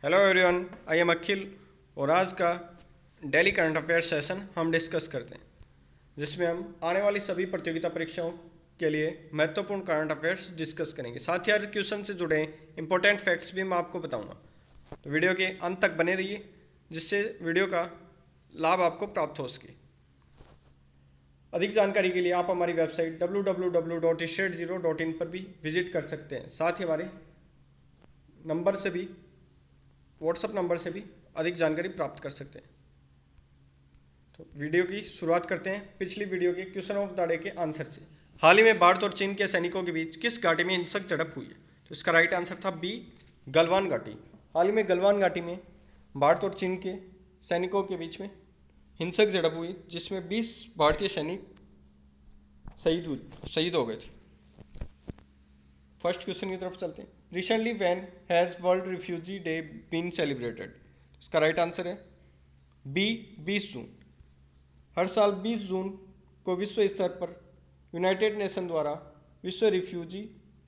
Hello everyone, I am अखिल। और आज का डेली करंट अफेयर्स सेशन हम डिस्कस करते हैं, जिसमें हम आने वाली सभी प्रतियोगिता परीक्षाओं के लिए महत्वपूर्ण करंट अफेयर्स डिस्कस करेंगे। साथ ही हर क्वेश्चन से जुड़े इंपॉर्टेंट फैक्ट्स भी मैं आपको बताऊंगा। तो वीडियो के अंत तक बने रहिए, जिससे वीडियो का लाभ आपको प्राप्त हो सके। अधिक जानकारी के लिए आप हमारी वेबसाइट www.ishtag0.in पर भी विजिट कर सकते हैं। साथ ही हमारे नंबर से भी व्हाट्सएप नंबर से भी अधिक जानकारी प्राप्त कर सकते हैं। तो वीडियो की शुरुआत करते हैं पिछली वीडियो के क्वेश्चन ऑफ द डे के आंसर से। हाल ही में भारत और चीन के सैनिकों के बीच किस घाटी में हिंसक झड़प हुई है? तो इसका राइट आंसर था बी, गलवान घाटी। हाल ही में गलवान घाटी में भारत और चीन के सैनिकों के बीच में हिंसक झड़प हुई, जिसमें 20 भारतीय सैनिक शहीद हो गए थे। फर्स्ट क्वेश्चन की तरफ चलते हैं। Recently when has world refugee day been celebrated? इसका राइट आंसर है बी, 20 जून। हर साल 20 जून को विश्व स्तर पर यूनाइटेड नेशन द्वारा विश्व रिफ्यूजी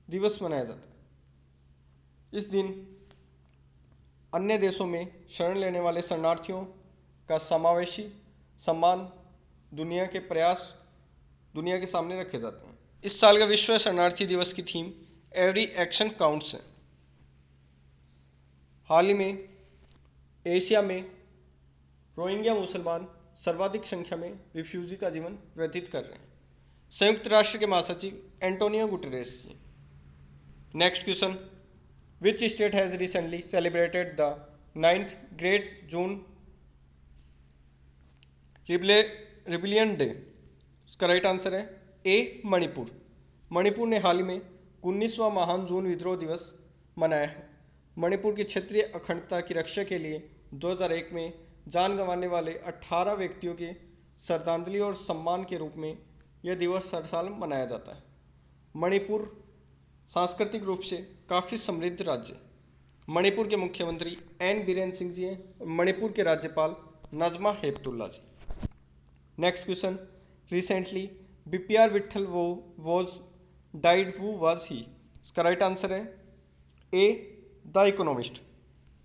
दिवस मनाया जाता है। इस दिन अन्य देशों में शरण लेने वाले शरणार्थियों का समावेशी सम्मान दुनिया के सामने रखे जाते हैं। इस साल का विश्व शरणार्थी दिवस की थीम एवरी एक्शन काउंट्स है। हाल ही में एशिया में रोहिंग्या मुसलमान सर्वाधिक संख्या में रिफ्यूजी का जीवन व्यतीत कर रहे हैं। संयुक्त राष्ट्र के महासचिव Antonio Guterres ji. Next question, which state has recently celebrated the 9th great June rebellion day? इसका राइट आंसर है ए, मणिपुर। मणिपुर ने हाल ही में 19वां महान जून विद्रोह दिवस मनाया है। मणिपुर की क्षेत्रीय अखंडता की रक्षा के लिए 2001 में जान गंवाने वाले 18 व्यक्तियों के श्रद्धांजलि और सम्मान के रूप में यह दिवस हर साल मनाया जाता है। मणिपुर सांस्कृतिक रूप से काफ़ी समृद्ध राज्य है। मणिपुर के मुख्यमंत्री एन बीरेन सिंह जी हैं। मणिपुर के राज्यपाल Najma Heptulla ji. Next question, recently BPR Vittal was died, who was he? इसका राइट आंसर है ए, द इकोनॉमिस्ट।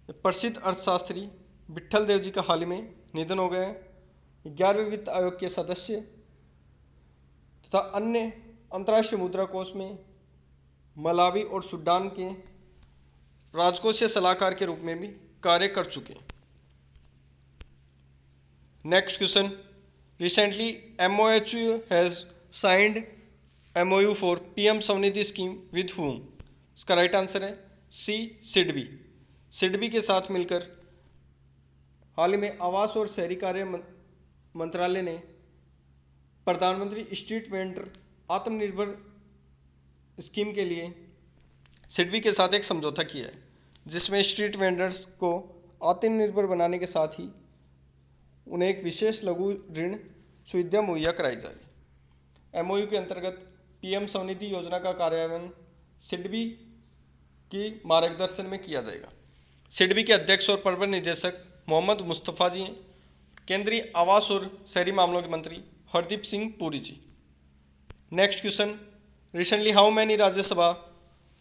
प्रसिद्ध अर्थशास्त्री विट्ठल देव जी का हाल ही में निधन हो गया है। 11वें वित्त आयोग के सदस्य तथा अन्य अंतर्राष्ट्रीय मुद्रा कोष में मलावी और सूडान के राजकोषीय सलाहकार के रूप में भी कार्य कर चुके हैं। Next question, recently MOHU has signed MOU for PM Svanidhi scheme with whom? इसका राइट आंसर है सी, सिडबी। सिडबी के साथ मिलकर हाल ही में आवास और शहरी कार्य मंत्रालय ने प्रधानमंत्री स्ट्रीट वेंडर आत्मनिर्भर स्कीम के लिए सिडबी के साथ एक समझौता किया है, जिसमें स्ट्रीट वेंडर्स को आत्मनिर्भर बनाने के साथ ही उन्हें एक विशेष लघु ऋण सुविधा मुहैया कराई जाएगी। MOU के अंतर्गत PM स्वनिधि योजना का कार्यान्वयन सिडबी की मार्गदर्शन में किया जाएगा। सिडबी के अध्यक्ष और प्रबंध निदेशक मोहम्मद मुस्तफ़ा जी हैं। केंद्रीय आवास और शहरी मामलों के मंत्री Hardeep Singh Puri ji. Next question, recently how many Rajya Sabha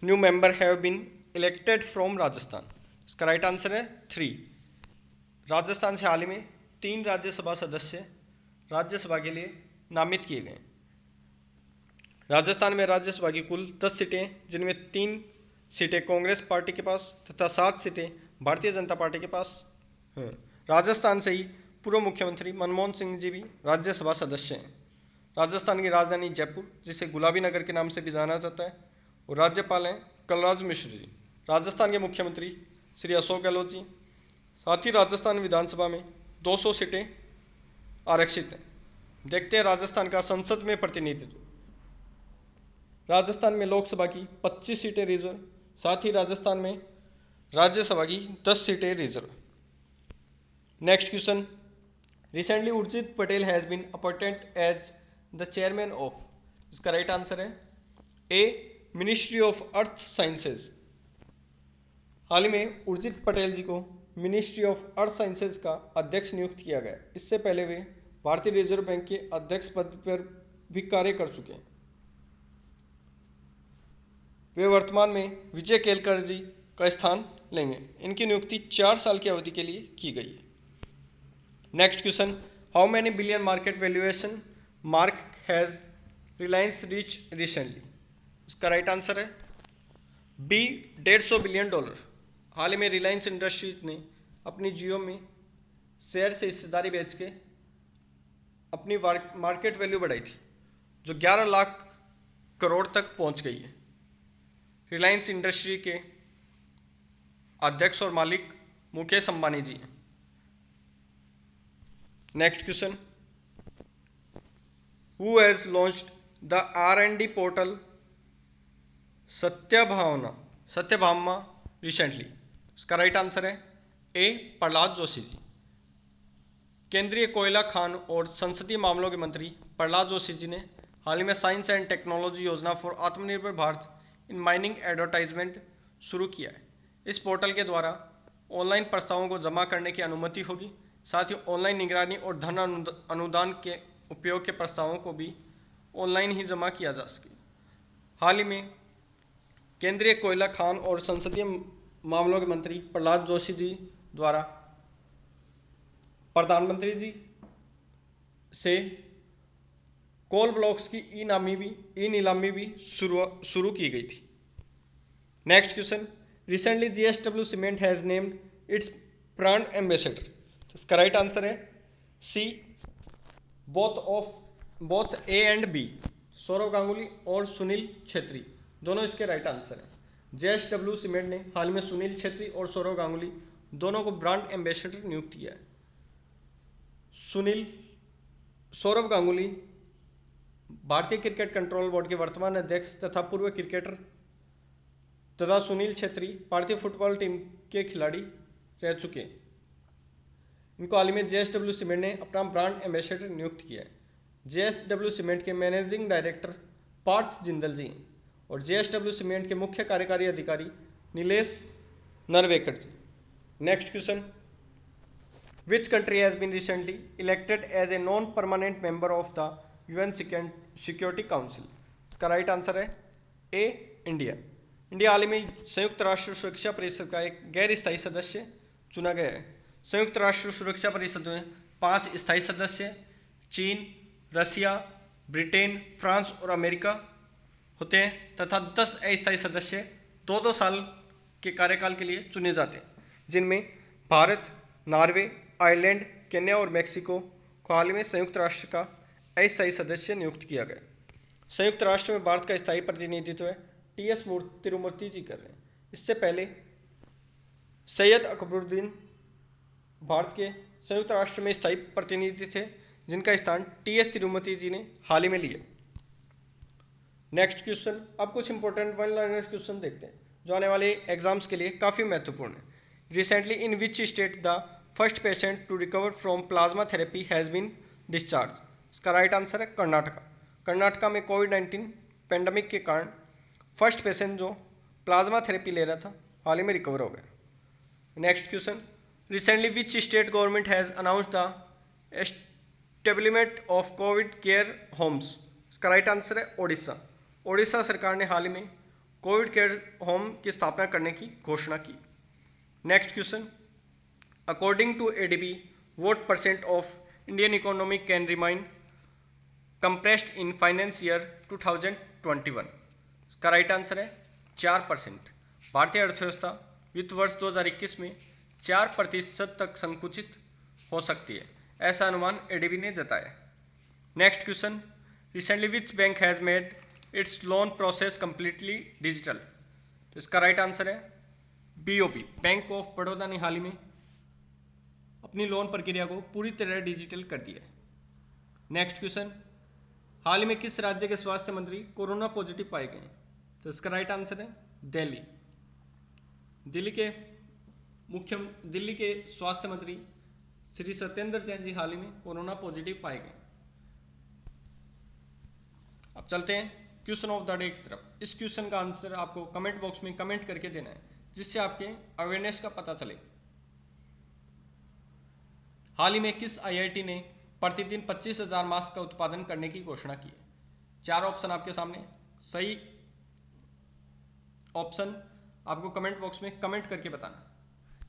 new member have been elected from Rajasthan? इसका राइट आंसर है 3। राजस्थान से हाल ही में 3 राज्यसभा सदस्य राज्यसभा के लिए नामित किए गए। राजस्थान में राज्यसभा की कुल 10 सीटें, जिनमें 3 सीटें कांग्रेस पार्टी के पास तथा 7 सीटें भारतीय जनता पार्टी के पास हैं। राजस्थान से ही पूर्व मुख्यमंत्री मनमोहन सिंह जी भी राज्यसभा सदस्य हैं। राजस्थान की राजधानी जयपुर, जिसे गुलाबी नगर के नाम से भी जाना जाता है, और राज्यपाल हैं कलराज मिश्र जी। राजस्थान के मुख्यमंत्री श्री अशोक गहलोत जी। साथ ही राजस्थान विधानसभा में 200 सीटें आरक्षित हैं। देखते हैं राजस्थान का संसद में प्रतिनिधित्व। राजस्थान में लोकसभा की 25 सीटें रिजर्व, साथ ही राजस्थान में राज्यसभा की 10 सीटें reserve. Next question, recently Urjit Patel has been appointed as the chairman of? इसका राइट आंसर है A, ministry of earth sciences. हाल ही में उर्जित पटेल जी को मिनिस्ट्री ऑफ अर्थ साइंसेज का अध्यक्ष नियुक्त किया गया। इससे पहले वे भारतीय रिजर्व बैंक के अध्यक्ष पद पर भी कार्य कर चुके हैं। वे वर्तमान में विजय केलकर जी का स्थान लेंगे। इनकी नियुक्ति 4 साल की अवधि के लिए की गई है। Next question, how many billion market valuation mark has Reliance reach recently? इसका राइट आंसर है बी, $150 बिलियन। हाल ही में रिलायंस इंडस्ट्रीज ने अपनी जियो में शेयर से हिस्सेदारी बेच के अपनी मार्केट वैल्यू बढ़ाई थी, जो 11 लाख करोड़ तक पहुंच गई है। रिलायंस इंडस्ट्री के अध्यक्ष और मालिक मुकेश अंबानी जी हैं। Next question, who has launched the R&D portal Satyabhama recently? इसका राइट आंसर है ए, प्रहलाद जोशी जी। केंद्रीय कोयला खान और संसदीय मामलों के मंत्री प्रहलाद जोशी जी ने हाल ही में साइंस एंड टेक्नोलॉजी योजना फॉर आत्मनिर्भर भारत इन माइनिंग एडवर्टाइजमेंट शुरू किया है। इस पोर्टल के द्वारा ऑनलाइन प्रस्तावों को जमा करने की अनुमति होगी। साथ ही ऑनलाइन निगरानी और धन अनुदान के उपयोग के प्रस्तावों को भी ऑनलाइन ही जमा किया जा सके। हाल ही में केंद्रीय कोयला खान और संसदीय मामलों के मंत्री प्रहलाद जोशी जी द्वारा प्रधानमंत्री जी से कोल ब्लॉक्स की ई नीलामी भी शुरू की गई थी। Next question, recently JSW cement has named its brand ambassador? इसका राइट आंसर है C, both A and B. Sourav Ganguly और सुनील छेत्री दोनों इसके राइट आंसर हैं। JSW सीमेंट ने हाल में सुनील छेत्री और सौरव गांगुली दोनों को ब्रांड एम्बेसडर नियुक्त किया है। सौरव गांगुली भारतीय क्रिकेट कंट्रोल बोर्ड के वर्तमान अध्यक्ष तथा पूर्व क्रिकेटर तथा सुनील छेत्री भारतीय फुटबॉल टीम के खिलाड़ी रह चुके हैं। इनको हाल ही में JSW सीमेंट ने अपना ब्रांड एम्बेसडर नियुक्त किया है। JSW सीमेंट के मैनेजिंग डायरेक्टर पार्थ जिंदल जी और JSW सीमेंट के मुख्य कार्यकारी अधिकारी Nilesh Narvekar ji. Next question, which country has been recently elected as a non permanent member of the UN security council? इसका राइट आंसर है ए, इंडिया। इंडिया हाल ही में संयुक्त राष्ट्र सुरक्षा परिषद का एक गैर स्थायी सदस्य चुना गया है। संयुक्त राष्ट्र सुरक्षा परिषद में 5 स्थायी सदस्य चीन, रसिया, ब्रिटेन, फ्रांस और अमेरिका होते हैं तथा 10 अस्थायी सदस्य 2-2 साल के कार्यकाल के लिए चुने जाते हैं, जिनमें भारत, नॉर्वे, आयरलैंड, केन्या और मेक्सिको को हाल ही में संयुक्त राष्ट्र का अस्थायी सदस्य नियुक्त किया गया। संयुक्त राष्ट्र में भारत का स्थायी प्रतिनिधित्व TS तिरुमूर्ति जी कर रहे हैं। इससे पहले सैयद अकबरुद्दीन भारत के संयुक्त राष्ट्र में स्थायी प्रतिनिधि थे, जिनका स्थान TS तिरुमूर्ति जी ने हाल ही में लिया। नेक्स्ट क्वेश्चन, अब कुछ इंपॉर्टेंट वन लाइनर क्वेश्चन देखते हैं जो आने वाले एग्जाम्स के लिए काफ़ी महत्वपूर्ण है। Recently in which state the first patient to recover from plasma therapy has been discharge? इसका राइट आंसर है कर्नाटका। कर्नाटका में कोविड-19 पेंडेमिक के कारण फर्स्ट पेशेंट जो प्लाज्मा थेरेपी ले रहा था हाल ही में रिकवर हो गया। Next question, recently which state government has announced the establishment of covid care homes? इसका राइट आंसर है ओडिशा। ओडिशा सरकार ने हाल ही में कोविड केयर होम की स्थापना करने की घोषणा की। Next question, according to ADB what % of Indian economy can remain compressed in finance year 2021? इसका राइट आंसर है 4%। भारतीय अर्थव्यवस्था वित्त वर्ष 2021 में 4% तक संकुचित हो सकती है, ऐसा अनुमान ADB ने जताया। Next question, recently which bank has made it's loan process completely digital? तो इसका राइट आंसर है BOP। बैंक ऑफ बड़ौदा ने हाल ही में अपनी लोन प्रक्रिया को पूरी तरह डिजिटल कर दिया है। नेक्स्ट क्वेश्चन, हाल ही में किस राज्य के स्वास्थ्य मंत्री कोरोना पॉजिटिव पाए गए? तो इसका राइट आंसर है दिल्ली। दिल्ली के स्वास्थ्य मंत्री श्री सत्येंद्र जैन जी हाल ही में कोरोना पॉजिटिव पाए गए। अब चलते हैं क्वेश्चन ऑफ द डे की तरफ। इस क्वेश्चन का आंसर आपको कमेंट बॉक्स में कमेंट करके देना है, जिससे आपके अवेयरनेस का पता चले। हाल ही में किस IIT ने प्रतिदिन 25,000 मास्क का उत्पादन करने की घोषणा की है? 4 ऑप्शन आपके सामने, सही ऑप्शन आपको कमेंट बॉक्स में कमेंट करके बताना।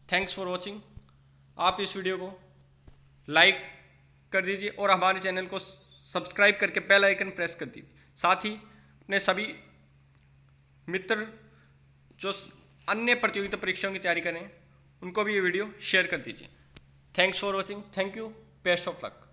Thanks for watching. आप इस वीडियो को लाइक कर दीजिए और हमारे चैनल को सब्सक्राइब करके बेल आइकन प्रेस कर दीजिए। साथ ही अपने सभी मित्र जो अन्य प्रतियोगिता परीक्षाओं की तैयारी करें उनको भी ये वीडियो शेयर कर दीजिए। Thanks for watching. Thank you. Best of luck.